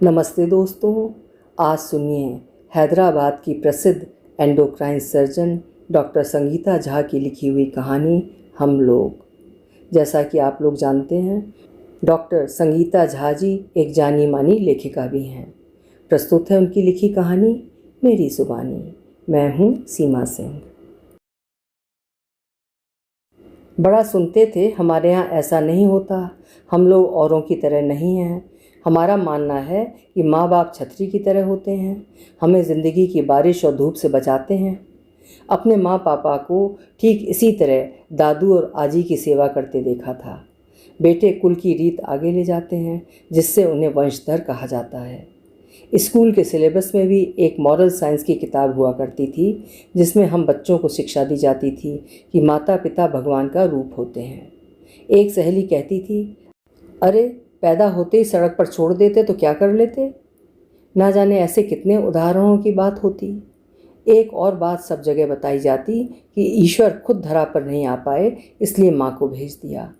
नमस्ते दोस्तों, आज सुनिए हैदराबाद की प्रसिद्ध endocrine surgeon doctor Sangeeta Jha की लिखी हुई कहानी हम लोग। जैसा कि आप लोग जानते हैं, डॉक्टर संगीता झा जी एक जानी मानी लेखिका भी हैं। प्रस्तुत है उनकी लिखी कहानी मेरी ज़ुबानी। मैं हूँ सीमा सिंह। बड़ा सुनते थे हमारे यहाँ ऐसा नहीं होता, हम लोग औरों की तरह नहीं हैं। हमारा मानना है कि माँ बाप छतरी की तरह होते हैं, हमें ज़िंदगी की बारिश और धूप से बचाते हैं। अपने माँ पापा को ठीक इसी तरह दादू और आजी की सेवा करते देखा था। बेटे कुल की रीत आगे ले जाते हैं, जिससे उन्हें वंशधर कहा जाता है। स्कूल के सिलेबस में भी एक मॉरल साइंस की किताब हुआ करती थी, जिसमें हम बच्चों को शिक्षा दी जाती थी कि माता पिता भगवान का रूप होते हैं। एक सहेली कहती थी, अरे पैदा होते ही सड़क पर छोड़ देते तो क्या कर लेते। ना जाने ऐसे कितने उदाहरणों की बात होती। एक और बात सब जगह बताई जाती कि ईश्वर खुद धरा पर नहीं आ पाए, इसलिए माँ को भेज दिया।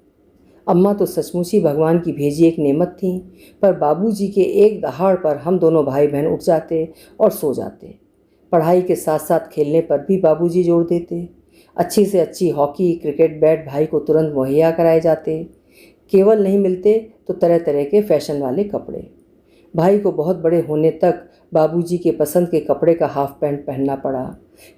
अम्मा तो सचमुच ही भगवान की भेजी एक नेमत थी, पर बाबूजी के एक दहाड़ पर हम दोनों भाई बहन उठ जाते और सो जाते। पढ़ाई के साथ साथ खेलने पर भी बाबूजी जोर देते। अच्छी से अच्छी हॉकी क्रिकेट बैट भाई को तुरंत मुहैया कराए जाते। केवल नहीं मिलते तो तरह तरह के फैशन वाले कपड़े। भाई को बहुत बड़े होने तक बाबूजी के पसंद के कपड़े का हाफ पैंट पहनना पड़ा,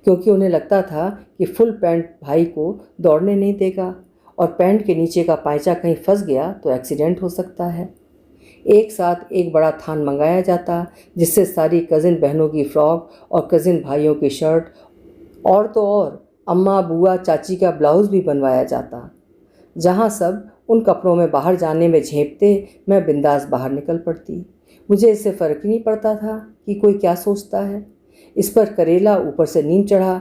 क्योंकि उन्हें लगता था कि फुल पैंट भाई को दौड़ने नहीं देगा और पैंट के नीचे का पायचा कहीं फंस गया तो एक्सीडेंट हो सकता है। एक साथ एक बड़ा थान मंगाया जाता, जिससे सारी कज़िन बहनों की फ्रॉक और कज़िन भाइयों की शर्ट और तो और अम्मा बुआ चाची का ब्लाउज़ भी बनवाया जाता। जहाँ सब उन कपड़ों में बाहर जाने में झेंपते, मैं बिंदास बाहर निकल पड़ती। मुझे इससे फ़र्क ही नहीं पड़ता था कि कोई क्या सोचता है। इस पर करेला ऊपर से नीम चढ़ा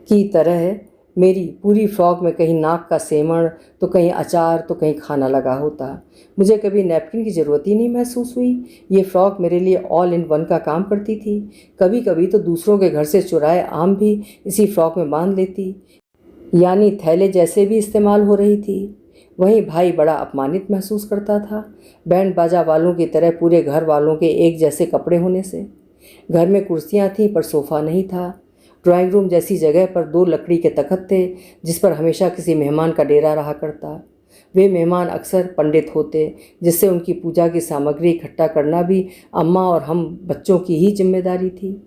की तरह मेरी पूरी फ्रॉक में कहीं नाक का सेमण, तो कहीं अचार, तो कहीं खाना लगा होता। मुझे कभी नैपकिन की ज़रूरत ही नहीं महसूस हुई। ये फ़्रॉक मेरे लिए ऑल इन वन का काम करती थी। कभी कभी तो दूसरों के घर से चुराए आम भी इसी फ्रॉक में बांध लेती, यानी थैले जैसे भी इस्तेमाल हो रही थी। वहीं भाई बड़ा अपमानित महसूस करता था, बैंड बाजा वालों की तरह पूरे घर वालों के एक जैसे कपड़े होने से। घर में कुर्सियाँ थीं पर सोफ़ा नहीं था। ड्राइंग रूम जैसी जगह पर 2 लकड़ी के तख्त थे, जिस पर हमेशा किसी मेहमान का डेरा रहा करता। वे मेहमान अक्सर पंडित होते, जिससे उनकी पूजा की सामग्री इकट्ठा करना भी अम्मा और हम बच्चों की ही जिम्मेदारी थी।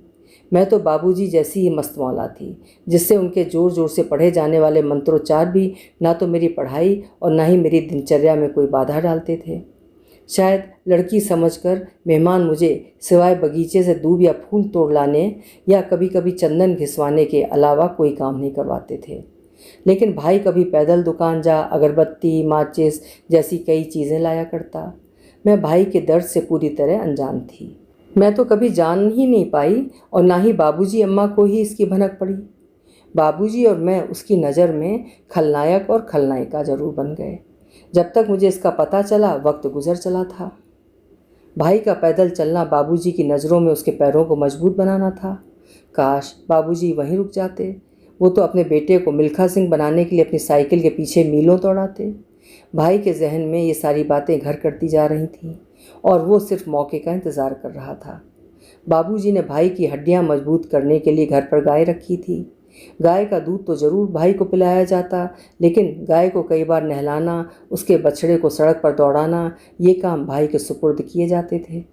मैं तो बाबूजी जैसी ही मस्त मौला थी, जिससे उनके ज़ोर ज़ोर से पढ़े जाने वाले मंत्रोच्चार भी ना तो मेरी पढ़ाई और ना ही मेरी दिनचर्या में कोई बाधा डालते थे। शायद लड़की समझकर मेहमान मुझे सिवाय बगीचे से दूब या फूल तोड़ लाने या कभी कभी चंदन घिसवाने के अलावा कोई काम नहीं करवाते थे। लेकिन भाई कभी पैदल दुकान जा अगरबत्ती माचिस जैसी कई चीज़ें लाया करता। मैं भाई के दर्द से पूरी तरह अनजान थी। मैं तो कभी जान ही नहीं पाई और ना ही बाबूजी अम्मा को ही इसकी भनक पड़ी। बाबूजी और मैं उसकी नज़र में खलनायक और खलनायिका जरूर बन गए। जब तक मुझे इसका पता चला, वक्त गुजर चला था। भाई का पैदल चलना बाबूजी की नज़रों में उसके पैरों को मजबूत बनाना था। काश बाबूजी वहीं रुक जाते। वो तो अपने बेटे को मिल्खा सिंह बनाने के लिए अपनी साइकिल के पीछे मीलों दौड़ाते। भाई के जहन में ये सारी बातें घर करती जा रही थीं और वो सिर्फ मौके का इंतज़ार कर रहा था। बाबूजी ने भाई की हड्डियां मजबूत करने के लिए घर पर गाय रखी थी। गाय का दूध तो ज़रूर भाई को पिलाया जाता, लेकिन गाय को कई बार नहलाना, उसके बछड़े को सड़क पर दौड़ाना, ये काम भाई के सुपुर्द किए जाते थे।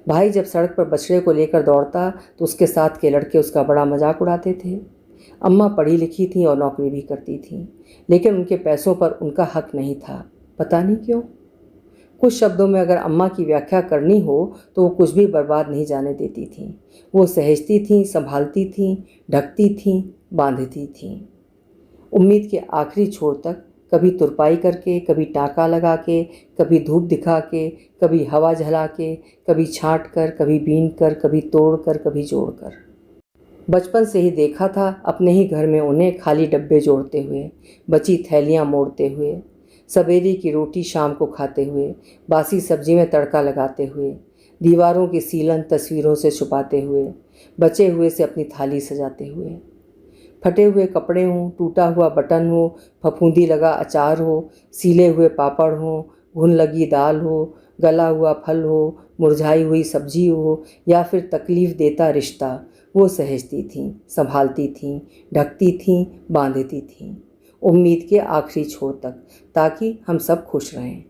भाई जब सड़क पर बछड़े को लेकर दौड़ता तो उसके साथ के लड़के उसका बड़ा मजाक उड़ाते थे। अम्मा पढ़ी लिखी थीं और नौकरी भी करती थीं, लेकिन उनके पैसों पर उनका हक नहीं था, पता नहीं क्यों। कुछ शब्दों में अगर अम्मा की व्याख्या करनी हो तो वो कुछ भी बर्बाद नहीं जाने देती थीं। वो सहेजती थीं, संभालती थीं, ढकती थीं, बांधती थीं। उम्मीद के आखिरी छोर तक, कभी तुरपाई करके, कभी टाँका लगा के, कभी धूप दिखा के, कभी हवा झला के, कभी छाँट कर, कभी बीन कर, कभी तोड़ कर, कभी जोड़ कर। बचपन से ही देखा था अपने ही घर में उन्हें खाली डब्बे जोड़ते हुए, बची थैलियाँ मोड़ते हुए, सवेरे की रोटी शाम को खाते हुए, बासी सब्जी में तड़का लगाते हुए, दीवारों की सीलन तस्वीरों से छुपाते हुए, बचे हुए से अपनी थाली सजाते हुए। फटे हुए कपड़े हों, टूटा हुआ बटन हो, फफूंदी लगा अचार हो, सीले हुए पापड़ हो, घुन लगी दाल हो, गला हुआ फल हो, मुरझाई हुई सब्जी हो या फिर तकलीफ़ देता रिश्ता, वो सहेजती थीं, संभालती थीं, ढकती थीं, बांधती थीं, उम्मीद के आखिरी छोर तक, ताकि हम सब खुश रहें।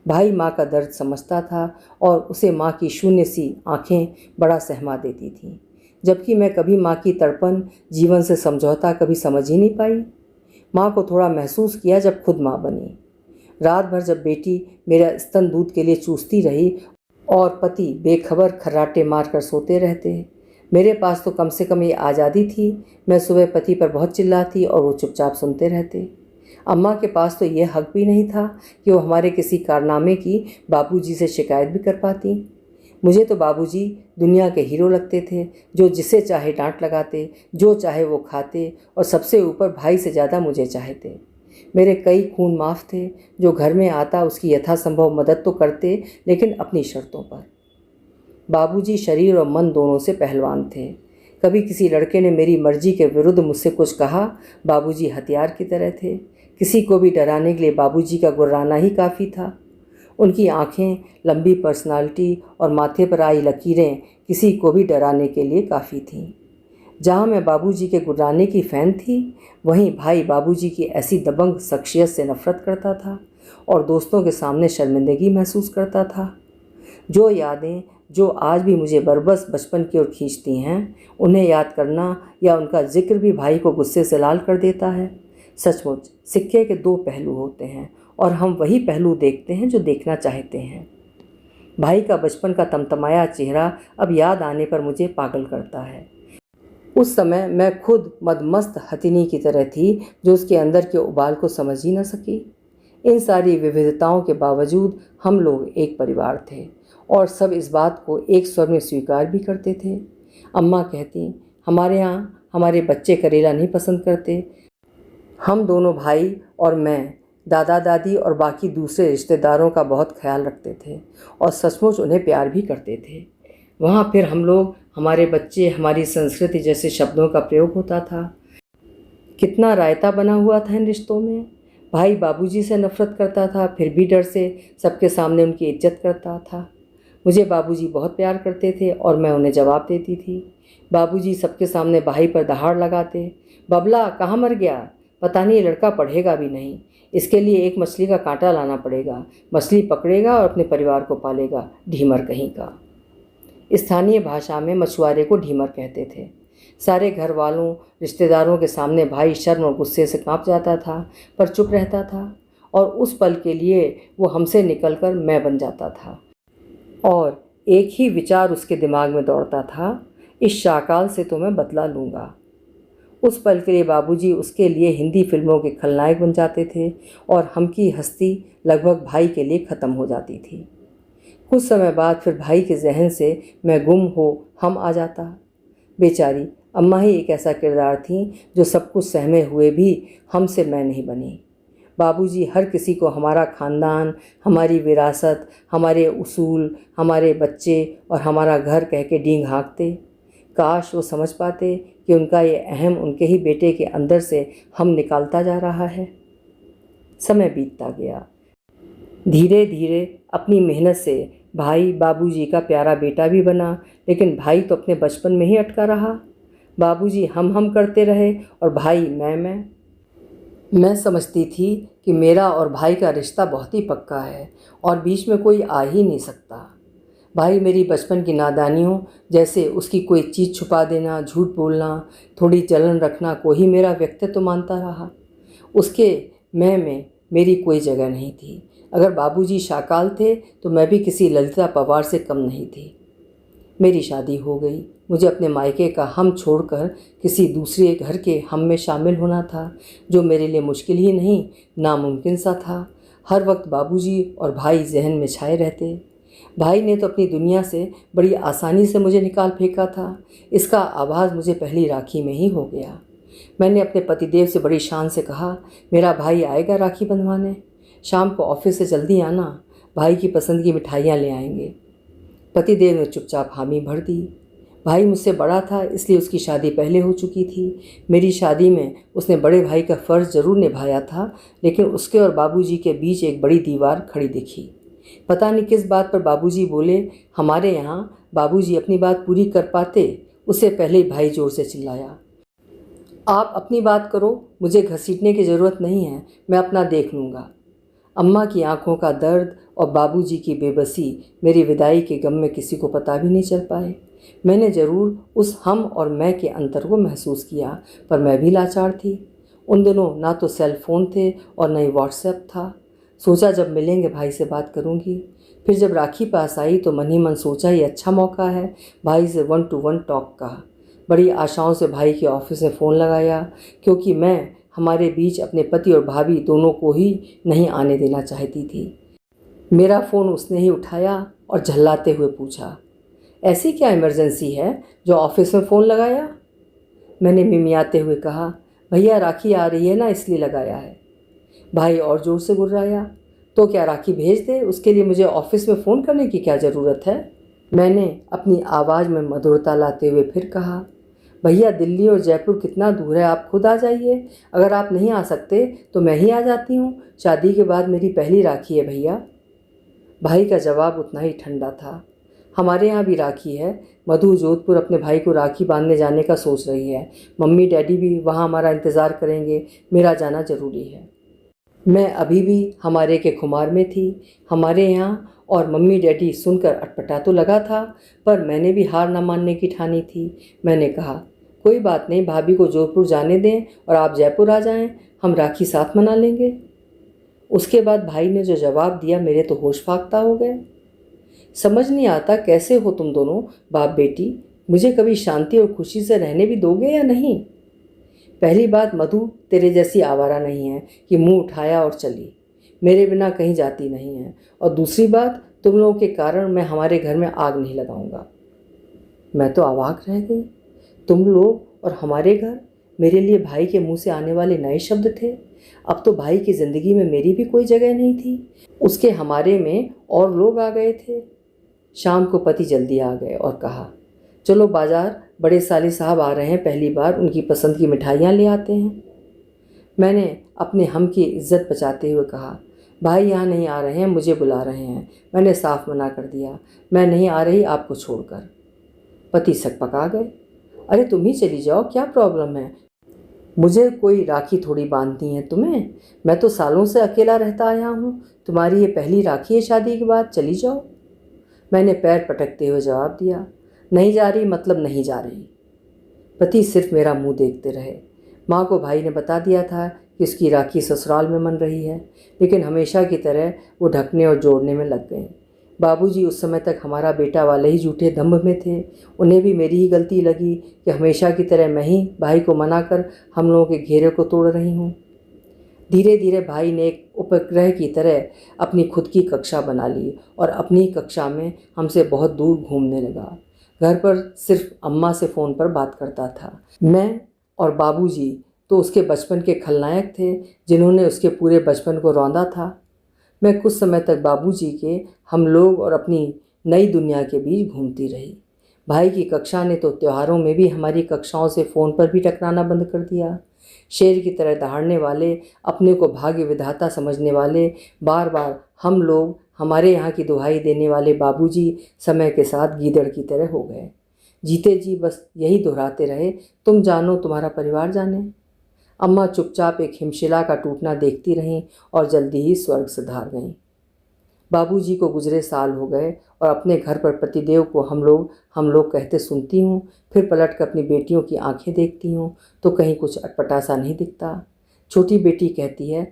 भाई माँ का दर्द समझता था और उसे माँ की शून्य सी आँखें बड़ा सहमा देती थीं, जबकि मैं कभी माँ की तड़पन, जीवन से समझौता कभी समझ ही नहीं पाई। माँ को थोड़ा महसूस किया जब खुद माँ बनी। रात भर जब बेटी मेरा स्तन दूध के लिए चूसती रही और पति बेखबर खर्राटे मार कर सोते रहते, मेरे पास तो कम से कम ये आज़ादी थी। मैं सुबह पति पर बहुत चिल्लाती और वो चुपचाप सुनते रहते। अम्मा के पास तो ये हक भी नहीं था कि वो हमारे किसी कारनामे की बाबूजी से शिकायत भी कर पाती। मुझे तो बाबूजी दुनिया के हीरो लगते थे, जो जिसे चाहे डांट लगाते, जो चाहे वो खाते और सबसे ऊपर भाई से ज़्यादा मुझे चाहते। मेरे कई खून माफ़ थे, जो घर में आता उसकी यथासंभव मदद तो करते, लेकिन अपनी शर्तों पर। बाबूजी शरीर और मन दोनों से पहलवान थे। कभी किसी लड़के ने मेरी मर्जी के विरुद्ध मुझसे कुछ कहा, बाबूजी हथियार की तरह थे। किसी को भी डराने के लिए बाबूजी का गुर्राना ही काफ़ी था। उनकी आँखें, लंबी पर्सनालिटी और माथे पर आई लकीरें किसी को भी डराने के लिए काफ़ी थीं। जहाँ मैं बाबूजी के गुर्राने की फ़ैन थी, वहीं भाई बाबूजी की ऐसी दबंग शख्सियत से नफ़रत करता था और दोस्तों के सामने शर्मिंदगी महसूस करता था। जो यादें जो आज भी मुझे बरबस बचपन की ओर खींचती हैं, उन्हें याद करना या उनका जिक्र भी भाई को गुस्से से लाल कर देता है। सचमुच सिक्के के दो पहलू होते हैं और हम वही पहलू देखते हैं जो देखना चाहते हैं। भाई का बचपन का तमतमाया चेहरा अब याद आने पर मुझे पागल करता है। उस समय मैं खुद मदमस्त हथिनी की तरह थी, जो उसके अंदर के उबाल को समझ ही न सकी। इन सारी विविधताओं के बावजूद हम लोग एक परिवार थे और सब इस बात को एक स्वर में स्वीकार भी करते थे। अम्मा कहती, हमारे यहाँ हमारे बच्चे करेला नहीं पसंद करते। हम दोनों भाई और मैं दादा दादी और बाकी दूसरे रिश्तेदारों का बहुत ख्याल रखते थे और सचमुच उन्हें प्यार भी करते थे। वहाँ फिर हम लोग, हमारे बच्चे, हमारी संस्कृति जैसे शब्दों का प्रयोग होता था। कितना रायता बना हुआ था इन रिश्तों में। भाई बाबूजी से नफ़रत करता था, फिर भी डर से सबके सामने उनकी इज्जत करता था। मुझे बाबूजी बहुत प्यार करते थे और मैं उन्हें जवाब देती थी। बाबूजी सबके सामने भाई पर दहाड़ लगाते, बबला कहाँ मर गया, पता नहीं लड़का पढ़ेगा भी नहीं, इसके लिए एक मछली का कांटा लाना पड़ेगा, मछली पकड़ेगा और अपने परिवार को पालेगा, ढीमर कहीं का। स्थानीय भाषा में मछुआरे को ढीमर कहते थे। सारे घर वालों, रिश्तेदारों के सामने भाई शर्म और गुस्से से कांप जाता था, पर चुप रहता था और उस पल के लिए वो हमसे निकलकर मैं बन जाता था। और एक ही विचार उसके दिमाग में दौड़ता था, इस शाकाल से तो मैं बदला लूँगा। उस पल के लिए बाबूजी उसके लिए हिंदी फिल्मों के खलनायक बन जाते थे और हम की हस्ती लगभग भाई के लिए ख़त्म हो जाती थी। कुछ समय बाद फिर भाई के जहन से मैं गुम हो हम आ जाता। बेचारी अम्मा ही एक ऐसा किरदार थी जो सब कुछ सहमे हुए भी हमसे मैं नहीं बनी। बाबूजी हर किसी को हमारा ख़ानदान, हमारी विरासत, हमारे उसूल, हमारे बच्चे और हमारा घर कह के डींग हाँकते। काश वो समझ पाते कि उनका ये अहम उनके ही बेटे के अंदर से हम निकालता जा रहा है। समय बीतता गया। धीरे धीरे अपनी मेहनत से भाई बाबूजी का प्यारा बेटा भी बना, लेकिन भाई तो अपने बचपन में ही अटका रहा। बाबूजी हम करते रहे और भाई मैं समझती थी कि मेरा और भाई का रिश्ता बहुत ही पक्का है और बीच में कोई आ ही नहीं सकता। भाई मेरी बचपन की नादानियों, जैसे उसकी कोई चीज़ छुपा देना, झूठ बोलना, थोड़ी जलन रखना को ही मेरा व्यक्तित्व मानता रहा। उसके मैं में मेरी कोई जगह नहीं थी। अगर बाबूजी शाकाल थे तो मैं भी किसी ललिता पवार से कम नहीं थी। मेरी शादी हो गई। मुझे अपने मायके का हम छोड़कर किसी दूसरे घर के हम में शामिल होना था, जो मेरे लिए मुश्किल ही नहीं, नामुमकिन सा था। हर वक्त बाबूजी और भाई जहन में छाए रहते। भाई ने तो अपनी दुनिया से बड़ी आसानी से मुझे निकाल फेंका था। इसका आभास मुझे पहली राखी में ही हो गया। मैंने अपने पतिदेव से बड़ी शान से कहा, मेरा भाई आएगा राखी बंधवाने, शाम को ऑफिस से जल्दी आना, भाई की पसंद की मिठाइयाँ ले आएंगे। पतिदेव ने चुपचाप हामी भर दी। भाई मुझसे बड़ा था, इसलिए उसकी शादी पहले हो चुकी थी। मेरी शादी में उसने बड़े भाई का फ़र्ज़ ज़रूर निभाया था, लेकिन उसके और बाबूजी के बीच एक बड़ी दीवार खड़ी दिखी। पता नहीं किस बात पर बाबूजी बोले। हमारे यहाँ बाबूजी अपनी बात पूरी कर पाते उससे पहले ही भाई जोर से चिल्लाया, आप अपनी बात करो, मुझे घसीटने की ज़रूरत नहीं है, मैं अपना देख लूँगा। अम्मा की आंखों का दर्द और बाबूजी की बेबसी मेरी विदाई के गम में किसी को पता भी नहीं चल पाए। मैंने ज़रूर उस हम और मैं के अंतर को महसूस किया, पर मैं भी लाचार थी। उन दिनों ना तो सेल फ़ोन थे और न ही व्हाट्सएप था। सोचा जब मिलेंगे भाई से बात करूँगी। फिर जब राखी पास आई तो मन ही मन सोचा ये अच्छा मौका है भाई से 1 to 1 टॉक का। बड़ी आशाओं से भाई के ऑफिस में फ़ोन लगाया, क्योंकि मैं हमारे बीच अपने पति और भाभी दोनों को ही नहीं आने देना चाहती थी। मेरा फ़ोन उसने ही उठाया और झल्लाते हुए पूछा, ऐसी क्या इमरजेंसी है जो ऑफिस में फ़ोन लगाया? मैंने मिमियाते हुए कहा, भैया राखी आ रही है ना, इसलिए लगाया है। भाई और ज़ोर से गुर्राया, तो क्या राखी भेज दे, उसके लिए मुझे ऑफिस में फ़ोन करने की क्या ज़रूरत है? मैंने अपनी आवाज़ में मधुरता लाते हुए फिर कहा, भैया दिल्ली और जयपुर कितना दूर है, आप खुद आ जाइए। अगर आप नहीं आ सकते तो मैं ही आ जाती हूँ, शादी के बाद मेरी पहली राखी है भैया। भाई का जवाब उतना ही ठंडा था। हमारे यहाँ भी राखी है। मधु जोधपुर अपने भाई को राखी बांधने जाने का सोच रही है। मम्मी डैडी भी वहाँ हमारा इंतज़ार करेंगे, मेरा जाना ज़रूरी है। मैं अभी भी हमारे के खुमार में थी। हमारे यहाँ और मम्मी डैडी सुनकर अटपटा तो लगा था, पर मैंने भी हार न मानने की ठानी थी। मैंने कहा, कोई बात नहीं, भाभी को जोधपुर जाने दें और आप जयपुर आ जाएं, हम राखी साथ मना लेंगे। उसके बाद भाई ने जो जवाब दिया, मेरे तो होश फाख्ता हो गए। समझ नहीं आता कैसे हो तुम दोनों बाप बेटी, मुझे कभी शांति और खुशी से रहने भी दोगे या नहीं? पहली बात, मधु तेरे जैसी आवारा नहीं है कि मुंह उठाया और चली, मेरे बिना कहीं जाती नहीं है। और दूसरी बात, तुम लोगों के कारण मैं हमारे घर में आग नहीं लगाऊंगा। मैं तो अवाक रह गई। तुम लोग और हमारे घर, मेरे लिए भाई के मुंह से आने वाले नए शब्द थे। अब तो भाई की ज़िंदगी में मेरी भी कोई जगह नहीं थी, उसके हमारे में और लोग आ गए थे। शाम को पति जल्दी आ गए और कहा, चलो बाज़ार, बड़े साली साहब आ रहे हैं, पहली बार उनकी पसंद की मिठाइयाँ ले आते हैं। मैंने अपने हम की इज्जत बचाते हुए कहा, भाई यहाँ नहीं आ रहे हैं, मुझे बुला रहे हैं। मैंने साफ मना कर दिया, मैं नहीं आ रही आपको छोड़कर। पति सकपका गए, अरे तुम ही चली जाओ, क्या प्रॉब्लम है? मुझे कोई राखी थोड़ी बांधनी है तुम्हें, मैं तो सालों से अकेला रहता आया हूँ। तुम्हारी ये पहली राखी है शादी के बाद, चली जाओ। मैंने पैर पटकते हुए जवाब दिया, नहीं जा रही मतलब नहीं जा रही। पति सिर्फ मेरा मुंह देखते रहे। माँ को भाई ने बता दिया था कि उसकी राखी ससुराल में मन रही है, लेकिन हमेशा की तरह वो ढकने और जोड़ने में लग गए। बाबूजी उस समय तक हमारा बेटा वाले ही झूठे दम्भ में थे। उन्हें भी मेरी ही गलती लगी कि हमेशा की तरह मैं ही भाई को मना कर हम लोगों के घेरे को तोड़ रही हूँ। धीरे धीरे भाई ने एक उपग्रह की तरह अपनी खुद की कक्षा बना ली और अपनी कक्षा में हमसे बहुत दूर घूमने लगा। घर पर सिर्फ अम्मा से फ़ोन पर बात करता था। मैं और बाबूजी तो उसके बचपन के खलनायक थे, जिन्होंने उसके पूरे बचपन को रौंदा था। मैं कुछ समय तक बाबूजी के, हम लोग और अपनी नई दुनिया के बीच घूमती रही। भाई की कक्षा ने तो त्योहारों में भी हमारी कक्षाओं से फ़ोन पर भी टकराना बंद कर दिया। शेर की तरह दहाड़ने वाले, अपने को भाग्य विधाता समझने वाले, बार बार हम लोग, हमारे यहाँ की दुहाई देने वाले बाबूजी समय के साथ गीदड़ की तरह हो गए। जीते जी बस यही दोहराते रहे, तुम जानो तुम्हारा परिवार जाने। अम्मा चुपचाप एक हिमशिला का टूटना देखती रहीं और जल्दी ही स्वर्ग सिधार गईं। बाबूजी को गुजरे साल हो गए और अपने घर पर पतिदेव को हम लोग कहते सुनती हूँ। फिर पलट कर अपनी बेटियों की आंखें देखती हूँ तो कहीं कुछ अटपटा सा नहीं दिखता। छोटी बेटी कहती है,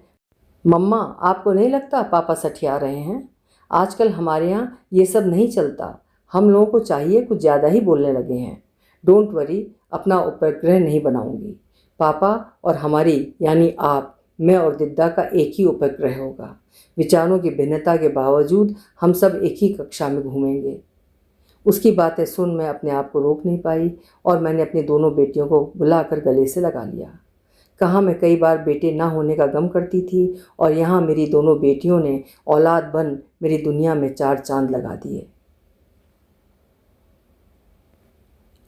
मम्मा आपको नहीं लगता पापा सठिया रहे हैं? आजकल हमारे यहाँ ये सब नहीं चलता, हम लोगों को चाहिए कुछ ज़्यादा ही बोलने लगे हैं। डोंट वरी, अपना उपग्रह नहीं बनाऊंगी। पापा और हमारी यानी आप, मैं और दिद्दा का एक ही उपग्रह होगा। विचारों की भिन्नता के बावजूद हम सब एक ही कक्षा में घूमेंगे। उसकी बातें सुन मैं अपने आप को रोक नहीं पाई और मैंने अपनी दोनों बेटियों को बुलाकर गले से लगा लिया। कहाँ मैं कई बार बेटे ना होने का गम करती थी और यहाँ मेरी दोनों बेटियों ने औलाद बन मेरी दुनिया में 4 चांद लगा दिए।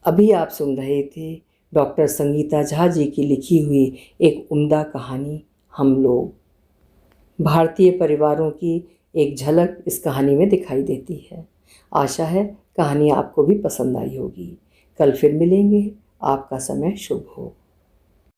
अभी आप सुन रहे थे डॉक्टर संगीता झा जी की लिखी हुई एक उम्दा कहानी हम लोग। भारतीय परिवारों की एक झलक इस कहानी में दिखाई देती है। आशा है कहानी आपको भी पसंद आई होगी। कल फिर मिलेंगे। आपका समय शुभ हो।